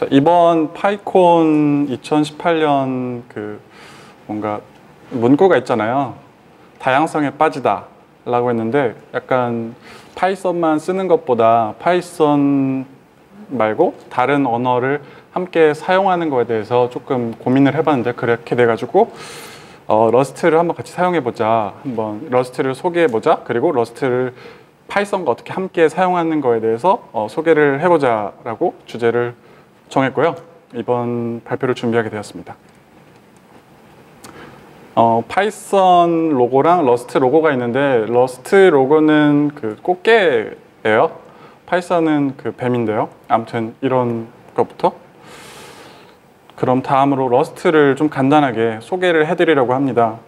자, 이번 파이콘 2018년 그 뭔가 문구가 있잖아요. 다양성에 빠지다 라고 했는데 약간 파이썬만 쓰는 것보다 파이썬 말고 다른 언어를 함께 사용하는 거에 대해서 조금 고민을 해봤는데 그렇게 돼가지고 러스트를 한번 같이 사용해보자, 한번 러스트를 소개해보자, 그리고 러스트를 파이썬과 어떻게 함께 사용하는 거에 대해서 소개를 해보자 라고 주제를 정했고요. 이번 발표를 준비하게 되었습니다. 파이썬 로고랑 러스트 로고가 있는데 러스트 로고는 그 꽃게예요. 파이썬은 그 뱀인데요. 아무튼 이런 것부터. 그럼 다음으로 러스트를 좀 간단하게 소개를 해드리려고 합니다.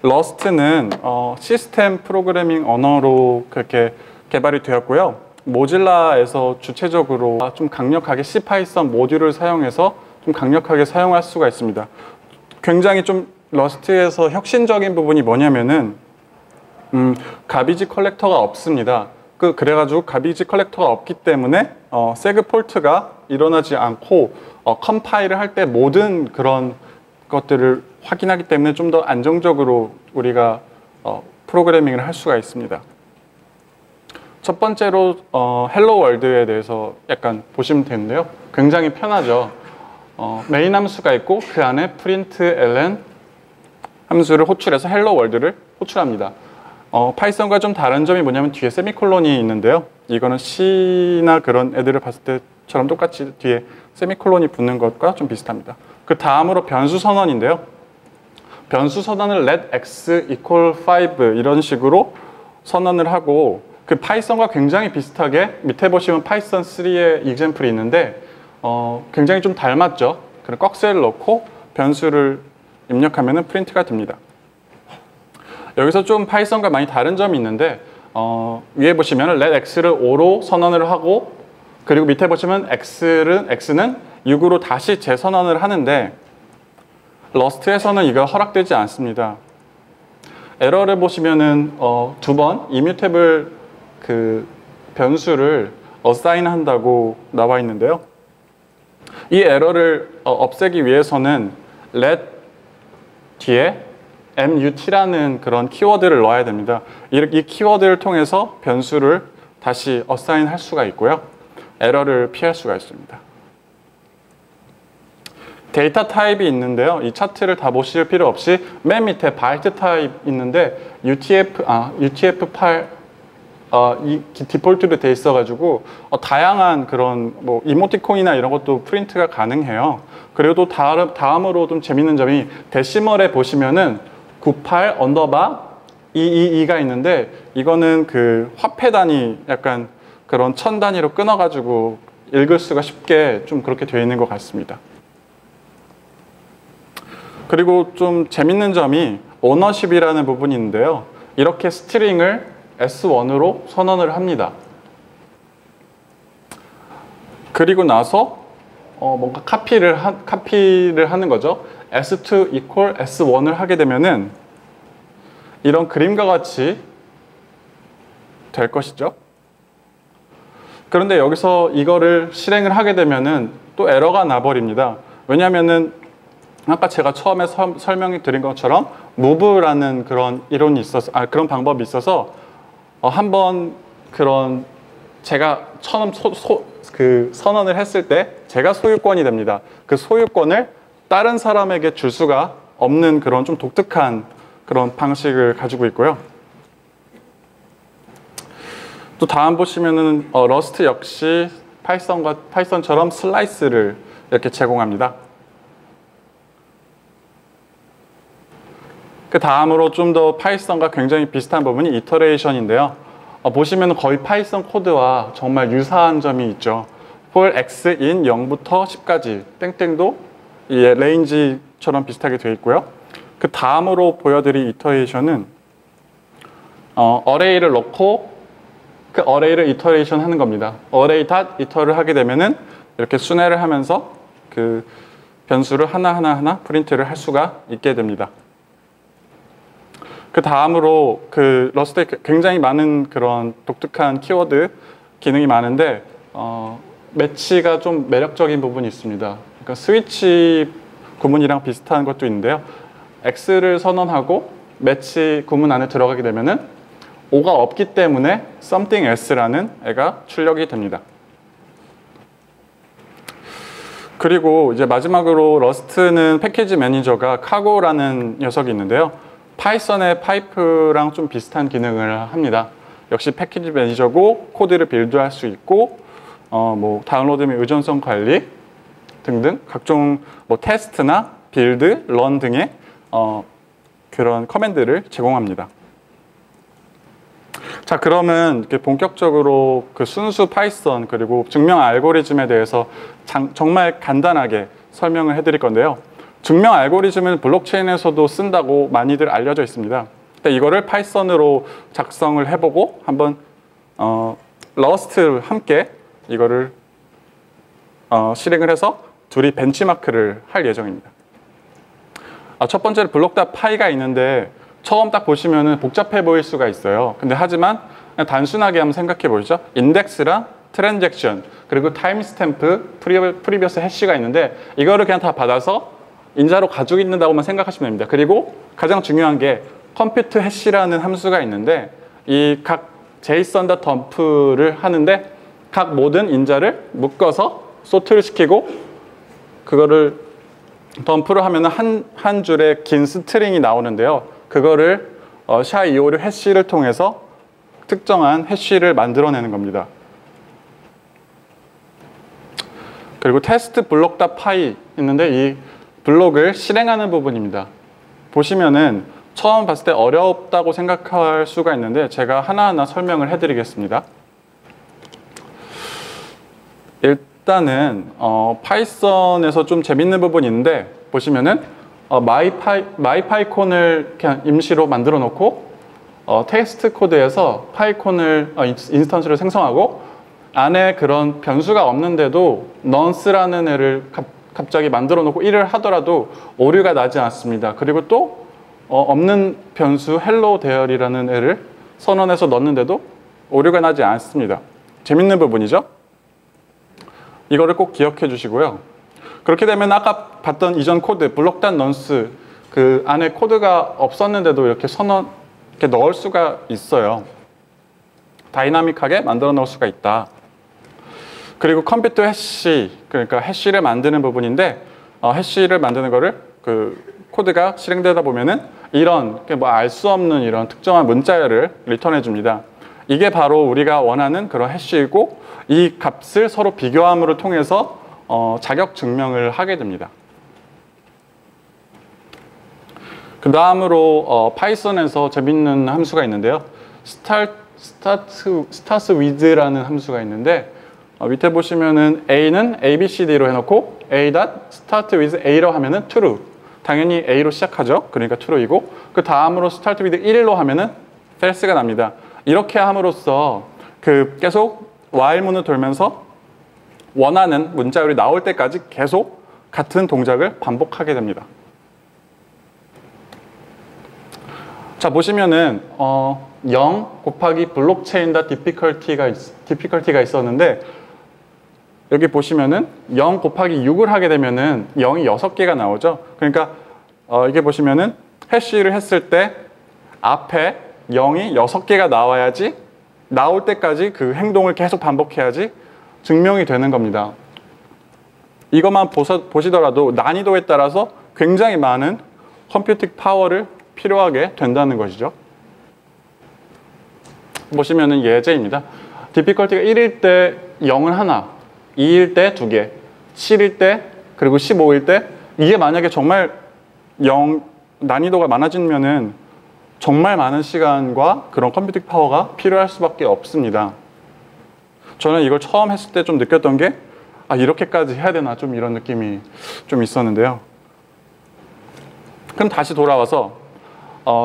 러스트는 시스템 프로그래밍 언어로 그렇게 개발이 되었고요. 모질라에서 주체적으로 좀 강력하게 C-파이썬 모듈을 사용해서 좀 강력하게 사용할 수가 있습니다. 굉장히 좀 러스트에서 혁신적인 부분이 뭐냐면은 가비지 컬렉터가 없습니다. 그래가지고 가비지 컬렉터가 없기 때문에 세그 폴트가 일어나지 않고 컴파일을 할 때 모든 그런 것들을 확인하기 때문에 좀 더 안정적으로 우리가 프로그래밍을 할 수가 있습니다. 첫 번째로 헬로 월드에 대해서 약간 보시면 되는데요. 굉장히 편하죠. 메인 함수가 있고 그 안에 println 함수를 호출해서 헬로 월드를 호출합니다. 파이썬과 좀 다른 점이 뭐냐면 뒤에 세미콜론이 있는데요. 이거는 C나 그런 애들을 봤을 때처럼 똑같이 뒤에 세미콜론이 붙는 것과 좀 비슷합니다. 그 다음으로 변수 선언인데요. 변수 선언을 let x equal 5 이런 식으로 선언을 하고 그 파이썬과 굉장히 비슷하게 밑에 보시면 파이썬 3의 example이 있는데 굉장히 좀 닮았죠. 그럼 꺽쇠를 넣고 변수를 입력하면 프린트가 됩니다. 여기서 좀 파이썬과 많이 다른 점이 있는데 위에 보시면 let x를 5로 선언을 하고 그리고 밑에 보시면 x는 6으로 다시 재선언을 하는데 러스트에서는 이거 허락되지 않습니다. 에러를 보시면은 두 번 이뮤테이블 그 변수를 어사인 한다고 나와 있는데요. 이 에러를 없애기 위해서는 let 뒤에 mut라는 그런 키워드를 넣어야 됩니다. 이 키워드를 통해서 변수를 다시 어사인 할 수가 있고요. 에러를 피할 수가 있습니다. 데이터 타입이 있는데요. 이 차트를 다 보실 필요 없이 맨 밑에 바이트 타입 있는데 UTF-8 이 디폴트로 돼 있어가지고 다양한 그런 뭐 이모티콘이나 이런 것도 프린트가 가능해요. 그리고 또 다음으로 좀 재밌는 점이 데시멀에 보시면은 98 언더바 222가 있는데 이거는 그 화폐 단위 약간 그런 천 단위로 끊어가지고 읽을 수가 쉽게 좀 그렇게 되어 있는 것 같습니다. 그리고 좀 재밌는 점이 오너십이라는 부분이 있는데요. 이렇게 스트링을 S1으로 선언을 합니다. 그리고 나서 뭔가 카피를 하는 거죠. S2 equal S1을 하게 되면은 이런 그림과 같이 될 것이죠. 그런데 여기서 이거를 실행을 하게 되면은 또 에러가 나버립니다. 왜냐면은 아까 제가 처음에 설명해 드린 것처럼 move라는 그런 이론이 있어서 그런 방법이 있어서 한번 그런 제가 처음 그 선언을 했을 때 제가 소유권이 됩니다. 그 소유권을 다른 사람에게 줄 수가 없는 그런 좀 독특한 그런 방식을 가지고 있고요. 또 다음 보시면은 러스트 역시 파이썬처럼 슬라이스를 이렇게 제공합니다. 그 다음으로 좀 더 파이썬과 굉장히 비슷한 부분이 이터레이션인데요. 보시면 거의 파이썬 코드와 정말 유사한 점이 있죠. for x in 0부터 10까지 땡땡도 이 레인지처럼 비슷하게 되어 있고요. 그 다음으로 보여드릴 이터레이션은 어레이를 넣고 그 어레이를 이터레이션 하는 겁니다. 어레이 닷 이터를 하게 되면은 이렇게 순회를 하면서 그 변수를 하나하나 프린트를 할 수가 있게 됩니다. 그 다음으로 그 러스트에 굉장히 많은 그런 독특한 키워드 기능이 많은데 매치가 좀 매력적인 부분이 있습니다. 그러니까 스위치 구문이랑 비슷한 것도 있는데요. X를 선언하고 매치 구문 안에 들어가게 되면은 O가 없기 때문에 something else라는 애가 출력이 됩니다. 그리고 이제 마지막으로 러스트는 패키지 매니저가 카고라는 녀석이 있는데요. 파이썬의 파이프랑 좀 비슷한 기능을 합니다. 역시 패키지 매니저고 코드를 빌드할 수 있고 뭐 다운로드 및 의존성 관리 등등 각종 뭐 테스트나 빌드, 런 등의 그런 커맨드를 제공합니다. 자, 그러면 이렇게 본격적으로 그 순수 파이썬 그리고 증명 알고리즘에 대해서 정말 간단하게 설명을 해드릴 건데요. 증명 알고리즘은 블록체인에서도 쓴다고 많이들 알려져 있습니다. 근데 이거를 파이썬으로 작성을 해보고 한번 러스트를 함께 이거를 실행을 해서 둘이 벤치마크를 할 예정입니다. 첫 번째로 블록.py가 있는데 처음 딱 보시면은 복잡해 보일 수가 있어요. 근데 하지만 그냥 단순하게 한번 생각해 보시죠. 인덱스랑 트랜잭션 그리고 타임스탬프 프리비어스 해시가 있는데 이거를 그냥 다 받아서 인자로 가지고 있는다고만 생각하시면 됩니다. 그리고 가장 중요한 게 컴퓨트 해시라는 함수가 있는데 이 각 JSON.dump를 하는데 각 모든 인자를 묶어서 소트를 시키고 그거를 덤프를 하면 한 줄의 긴 스트링이 나오는데요. 그거를 SHA-256 해시를 통해서 특정한 해시를 만들어내는 겁니다. 그리고 테스트 블록.py 있는데 이 블록을 실행하는 부분입니다. 보시면은 처음 봤을 때 어렵다고 생각할 수가 있는데 제가 하나하나 설명을 해드리겠습니다. 일단은 파이썬에서 좀 재밌는 부분이 있는데 보시면은 마이파이콘을 그냥 임시로 만들어 놓고 텍스트 코드에서 파이콘을 인스턴스를 생성하고 안에 그런 변수가 없는데도 nonce라는 애를 갑자기 만들어 놓고 일을 하더라도 오류가 나지 않습니다. 그리고 또 없는 변수 hello there이라는 애를 선언해서 넣는데도 오류가 나지 않습니다. 재밌는 부분이죠? 이거를 꼭 기억해 주시고요. 그렇게 되면 아까 봤던 이전 코드 block.nonce 그 안에 코드가 없었는데도 이렇게 이렇게 넣을 수가 있어요. 다이나믹하게 만들어 넣을 수가 있다. 그리고 컴퓨터 해시, 그러니까 해시를 만드는 부분인데 해시를 만드는 거를 그 코드가 실행되다 보면은 이런 뭐 알 수 없는 이런 특정한 문자열을 리턴해 줍니다. 이게 바로 우리가 원하는 그런 해시이고 이 값을 서로 비교함으로 통해서 자격 증명을 하게 됩니다. 그 다음으로 파이썬에서 재밌는 함수가 있는데요. starts with라는 함수가 있는데 밑에 보시면은 a는 abcd로 해놓고 a.start with a로 하면은 true. 당연히 a로 시작하죠. 그러니까 true이고 그 다음으로 start with 1로 하면은 false가 납니다. 이렇게 함으로써 그 계속 while문을 돌면서 원하는 문자열이 나올 때까지 계속 같은 동작을 반복하게 됩니다. 자, 보시면은 0 곱하기 블록체인.다 difficulty가 있었는데 여기 보시면은 0 곱하기 6을 하게 되면은 0이 6개가 나오죠. 그러니까 이게 보시면은 해시를 했을 때 앞에 0이 6개가 나와야지 나올 때까지 그 행동을 계속 반복해야지 증명이 되는 겁니다. 이것만 보시더라도 난이도에 따라서 굉장히 많은 컴퓨팅 파워를 필요하게 된다는 것이죠. 보시면은 예제입니다. difficulty가 1일 때 0은 하나, 2일 때 2개, 7일 때 그리고 15일 때 이게 만약에 정말 난이도가 많아지면은 정말 많은 시간과 그런 컴퓨팅 파워가 필요할 수밖에 없습니다. 저는 이걸 처음 했을 때 좀 느꼈던 게 이렇게까지 해야 되나 좀 이런 느낌이 좀 있었는데요. 그럼 다시 돌아와서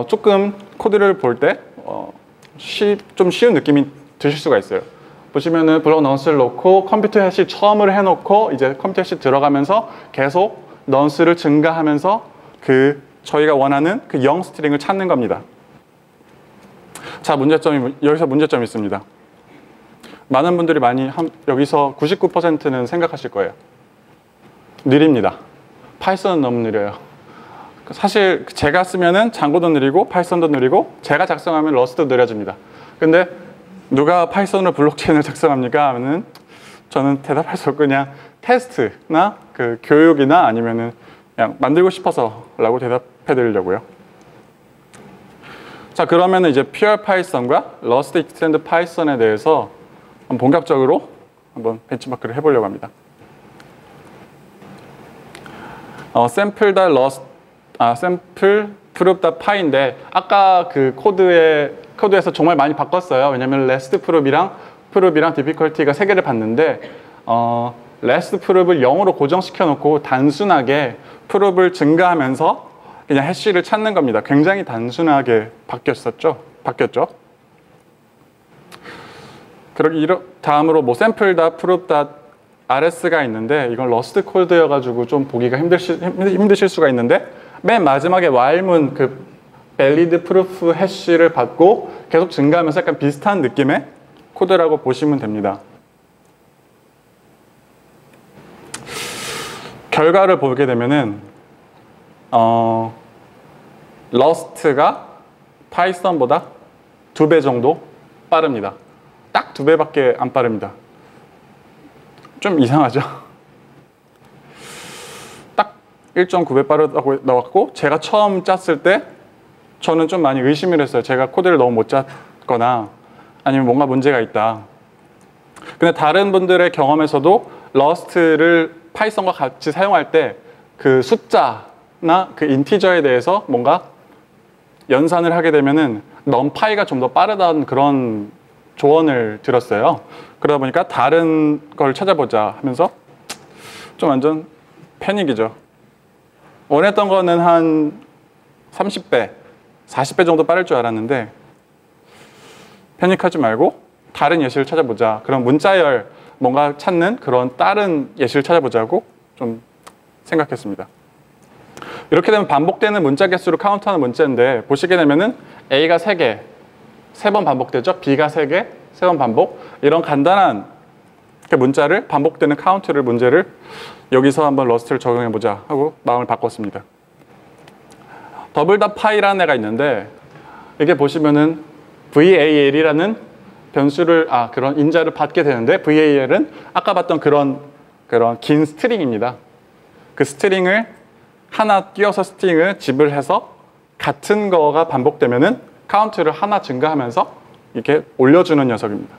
조금 코드를 볼 때 좀 쉬운 느낌이 드실 수가 있어요. 보시면은 블록 넌스를 놓고 컴퓨터 해시 처음으로 해놓고 이제 컴퓨터 해시 들어가면서 계속 넌스를 증가하면서 그 저희가 원하는 그 0 스트링을 찾는 겁니다. 자, 여기서 문제점이 있습니다. 많은 분들이 여기서 99%는 생각하실 거예요. 느립니다. 파이썬은 너무 느려요. 사실 제가 쓰면은 장고도 느리고 파이썬도 느리고 제가 작성하면 러스트도 느려집니다. 근데 누가 파이썬으로 블록체인을 작성합니까? 하면은 저는 대답할 수 없고 그냥 테스트나 그 교육이나 아니면은 그냥 만들고 싶어서라고 대답해 드리려고요. 자, 그러면은 이제 Pure Python과 Rust Extend Python에 대해서 본격적으로 한번 벤치마크를 해보려고 합니다. sample proof.py인데 아까 그 코드에서 정말 많이 바꿨어요. 왜냐면 REST proof이랑 difficulty가 3개를 봤는데 REST proof을 0으로 고정시켜 놓고 단순하게 proof을 증가하면서 그냥 해시를 찾는 겁니다. 굉장히 단순하게 바뀌었죠. 다음으로 뭐 sample.proof.rs가 있는데 이건 러스트 코드여가지고 좀 보기가 힘드실 수가 있는데 맨 마지막에 while문 그 valid proof 해시를 받고 계속 증가하면서 약간 비슷한 느낌의 코드라고 보시면 됩니다. 결과를 보게 되면은 러스트가 파이썬보다 2배 정도 빠릅니다. 딱 2배밖에 안 빠릅니다. 좀 이상하죠? 딱 1.9배 빠르다고 나왔고 제가 처음 짰을 때 저는 좀 많이 의심을 했어요. 제가 코드를 너무 못 짰거나 아니면 뭔가 문제가 있다. 근데 다른 분들의 경험에서도 러스트를 파이썬과 같이 사용할 때 그 숫자나 그 인티저에 대해서 뭔가 연산을 하게 되면은 numpy가 좀 더 빠르다는 그런 조언을 들었어요. 그러다 보니까 다른 걸 찾아보자 하면서 좀 완전 패닉이죠. 원했던 거는 한 30배, 40배 정도 빠를 줄 알았는데 패닉하지 말고 다른 예시를 찾아보자. 그런 문자열 뭔가 찾는 그런 다른 예시를 찾아보자고 좀 생각했습니다. 이렇게 되면 반복되는 문자 개수를 카운트하는 문제인데 보시게 되면은 A가 3개, 3번 반복되죠. B가 3개, 3번 반복. 이런 간단한 문자를 반복되는 문제를 여기서 한번 러스트를 적용해보자 하고 마음을 바꿨습니다. 더블.py라는 애가 있는데 이게 보시면은 VAL이라는 변수를 그런 인자를 받게 되는데 VAL은 아까 봤던 그런 긴 스트링입니다. 그 스트링을 하나 띄워서 스트링을 집을 해서 같은 거가 반복되면은 카운트를 하나 증가하면서 이렇게 올려주는 녀석입니다.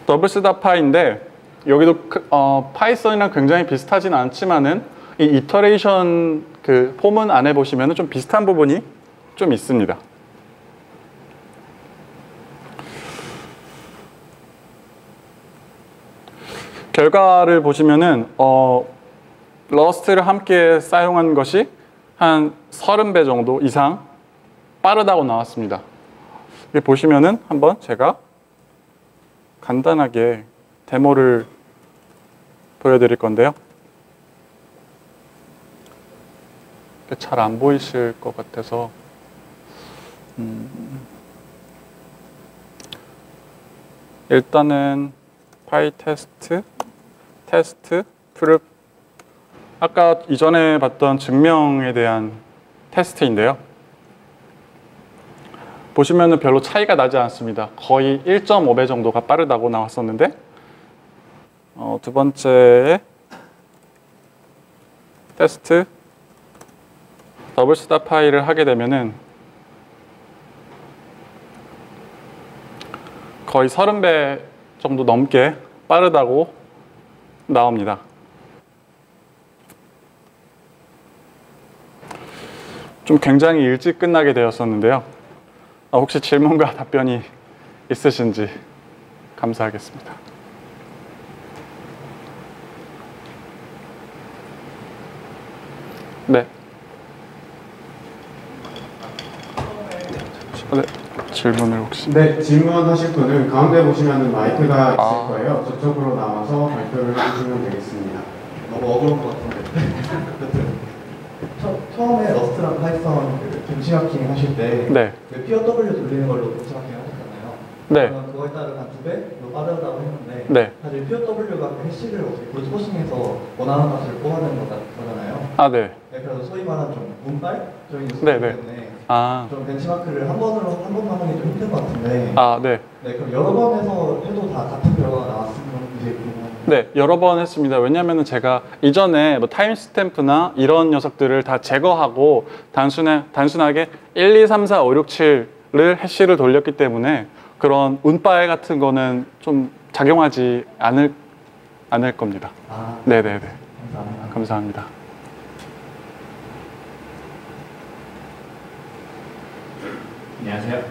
더블스.py인데 여기도 파이썬이랑 굉장히 비슷하진 않지만은 이 이터레이션 그 포문 안에 보시면은 좀 비슷한 부분이 좀 있습니다. 결과를 보시면은 러스트를 함께 사용한 것이 한 30배 정도 이상 빠르다고 나왔습니다. 여기 보시면은 한번 제가 간단하게 데모를 보여드릴 건데요. 잘 안 보이실 것 같아서 일단은 파이테스트 테스트 프룹 아까 이전에 봤던 증명에 대한 테스트인데요. 보시면은 별로 차이가 나지 않습니다. 거의 1.5배 정도가 빠르다고 나왔었는데 두 번째 테스트 더블스.py를 하게 되면은 거의 30배 정도 넘게 빠르다고 나옵니다. 좀 굉장히 일찍 끝나게 되었었는데요. 혹시 질문과 답변이 있으신지 감사하겠습니다. 네. 네. 질문을 혹시? 네, 질문하실 분은 가운데 보시면 마이크가 있을 거예요. 저쪽으로 나와서 발표를 해주시면 되겠습니다. 너무 어려운 것 같은데. 처음에 러스트랑 파이썬 그 동시하킹 하실 때 네. 왜 POW 돌리는 걸로 동시하킹 네. 그러면 그거에 따른 한 2배 빠르다고 했는데 네. 사실 POW가 그 해시를 어떻게 브루트포싱해서 원하는 값을 뽑아내는 거잖아요. 아, 네. 네, 그래서 소위 말하는 좀 운빨적인 요소이기 네, 네. 때문에 아, 좀 벤치마크를 한 번만 하는 게 좀 힘든 것 같은데 아, 네. 네, 그럼 여러 번 해서 해도 다 같은 결과가 나왔으면 이제 궁금합니다. 네, 여러 번 했습니다. 왜냐하면 제가 이전에 뭐 타임스탬프나 이런 녀석들을 다 제거하고 단순하게 1, 2, 3, 4, 5, 6, 7을 해시를 돌렸기 때문에 그런 운빨 같은 거는 좀 작용하지 않을 겁니다. 아, 네네네. 감사합니다. 감사합니다. 안녕하세요.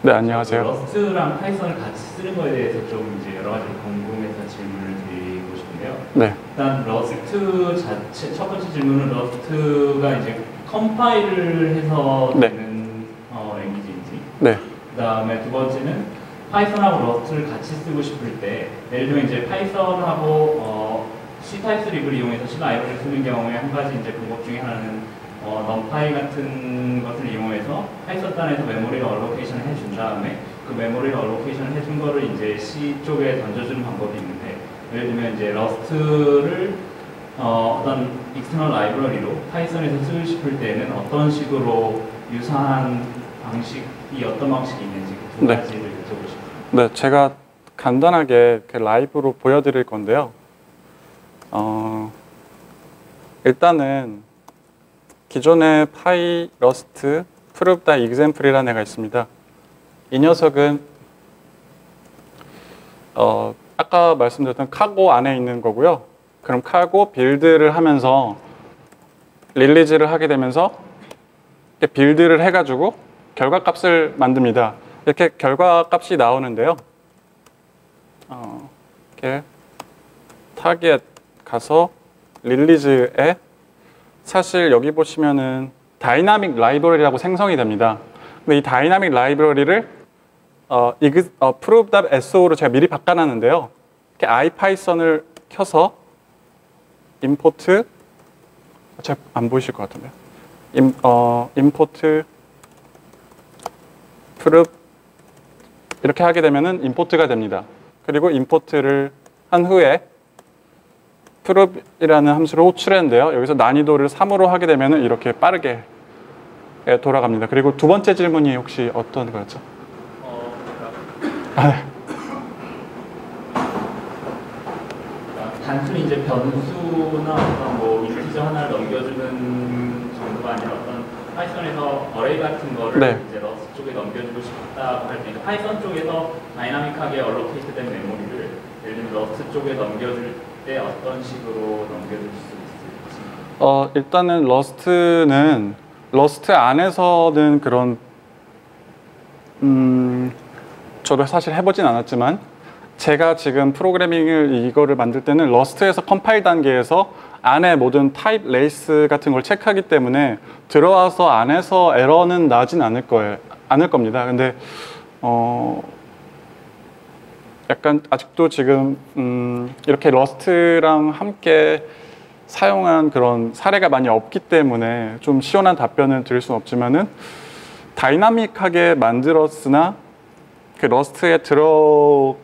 네, 안녕하세요. 러스트랑 파이썬을 같이 쓰는 거에 대해서 좀 이제 여러 가지 궁금해서 질문을 드리고 싶은데요. 네, 일단 러스트 자체 첫 번째 질문은 러스트가 이제 컴파일을 해서 네. 되는 랭귀지인지. 네, 그다음에 두 번째는 파이썬하고 러스트를 같이 쓰고 싶을 때 예를 들면 이제 파이썬하고 C 타입 리브를 이용해서 C 라이브러리를 쓰는 경우에 한 가지 이제 방법 중에 하나는 numpy 같은 것을 이용해서 파이썬 단에서 메모리를 얼로케이션을 해준 다음에 그 메모리를 얼로케이션을 해준 거를 이제 C 쪽에 던져주는 방법이 있는데 예를 들면 이제 러스트를 어떤 익스터널 라이브러리로 파이썬에서 쓰고 싶을 때는 어떤 식으로 유사한 방식이 어떤 방식이 있는지 그 두 네. 가지를 여쭤보고 싶어요. 네, 제가 간단하게 그 라이브로 보여드릴 건데요. 일단은 기존에 파이 러스트 프루브 example이라는 애가 있습니다. 이 녀석은 아까 말씀드렸던 카고 안에 있는 거고요. 그럼 카고 빌드를 하면서 릴리즈를 하게 되면서 이렇게 빌드를 해가지고 결과값을 만듭니다. 이렇게 결과값이 나오는데요. 이렇게 타겟 가서 릴리즈에 사실 여기 보시면은 다이나믹 라이브러리라고 생성이 됩니다. 근데 이 다이나믹 라이브러리를 prove.so로 제가 미리 바꿔놨는데요. 이렇게 IPython을 켜서 import 잘 안 보이실 것 같은데 import prove 이렇게 하게 되면은 import가 됩니다. 그리고 import를 한 후에 prove이라는 함수를 호출했는데요. 여기서 난이도를 3으로 하게 되면 이렇게 빠르게 돌아갑니다. 그리고 두 번째 질문이 혹시 어떤 거였죠? 아, 네. 단순히 이제 변수나 어떤 뭐 인티저 하나를 넘겨주는 정도가 아니라 어떤 파이썬에서 어레이 같은 거를 네. 이제 러스트 쪽에 넘겨주고 싶다고 할 때 파이썬 쪽에서 다이나믹하게 얼로케이트된 메모리를 예를 들면 러스트 쪽에 넘겨줄 때 어떤 식으로 넘겨줄 수 있을지. 일단은 러스트 안에서는 그런 저도 사실 해보진 않았지만 제가 지금 프로그래밍을 이거를 만들 때는 러스트에서 컴파일 단계에서 안에 모든 타입 레이스 같은 걸 체크하기 때문에 들어와서 안에서 에러는 나진 않을 겁니다. 근데 약간 아직도 지금 이렇게 러스트랑 함께 사용한 그런 사례가 많이 없기 때문에 좀 시원한 답변을 드릴 수는 없지만은 다이나믹하게 만들었으나 그 러스트에 들어갔을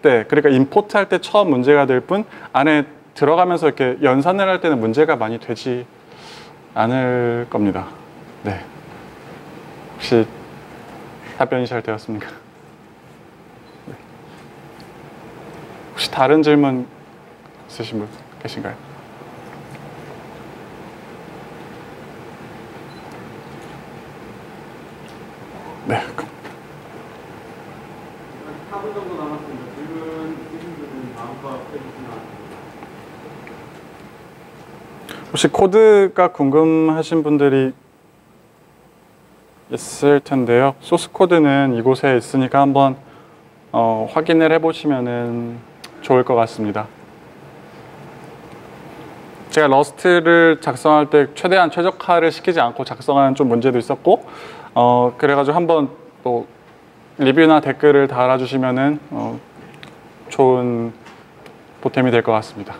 때, 그러니까 임포트 할 때 처음 문제가 될 뿐 안에 들어가면서 이렇게 연산을 할 때는 문제가 많이 되지 않을 겁니다. 네. 혹시 답변이 잘 되었습니까? 네. 혹시 다른 질문 있으신 분 계신가요? 네. 4분 정도 남았습니다. 질문 있으신 분은 다음 거 해주시면. 혹시 코드가 궁금하신 분들이 있을 텐데요. 소스 코드는 이곳에 있으니까 한번 확인을 해보시면 좋을 것 같습니다. 제가 러스트를 작성할 때 최대한 최적화를 시키지 않고 작성하는 좀 문제도 있었고 그래가지고 한번 또 리뷰나 댓글을 달아주시면은 좋은 보탬이 될 것 같습니다.